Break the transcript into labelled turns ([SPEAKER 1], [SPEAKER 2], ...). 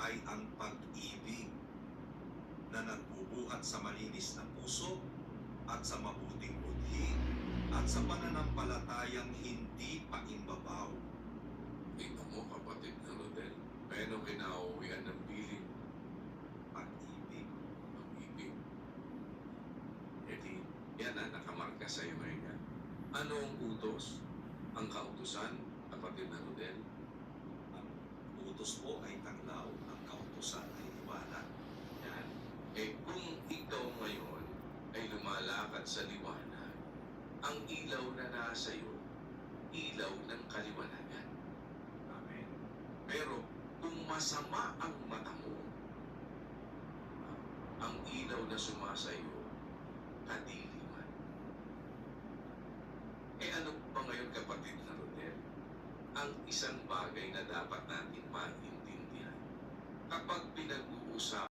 [SPEAKER 1] ay ang pag-ibig na nagbubuhat sa malinis na puso at sa mabuting budhi at sa pananampalatayang hindi paimbabaw.
[SPEAKER 2] Tingnan mo, kapatid na Rodel, paano kinauwian ng piling
[SPEAKER 1] Pag-ibig.
[SPEAKER 2] ang ibig? E di, yan na, nakamarka sa'yo ngayon yan. Ano ang utos? Ang kautusan, kapatid na Rodel?
[SPEAKER 1] Ang utos po ay tanglaw, ang kautusan ay liwanag.
[SPEAKER 2] Yan. Eh kung ikaw ngayon ay lumalakad sa liwanag, ang ilaw na nasa iyo, ilaw ng kaliwanagan.
[SPEAKER 1] Amen.
[SPEAKER 2] Pero kung masama ang mata mo, ang ilaw na sumasayo, kadiliman. Eh ano ba ngayon, kapatid na Rodel? Ang isang bagay na dapat natin maintindihan. Kapag pinag-uusapan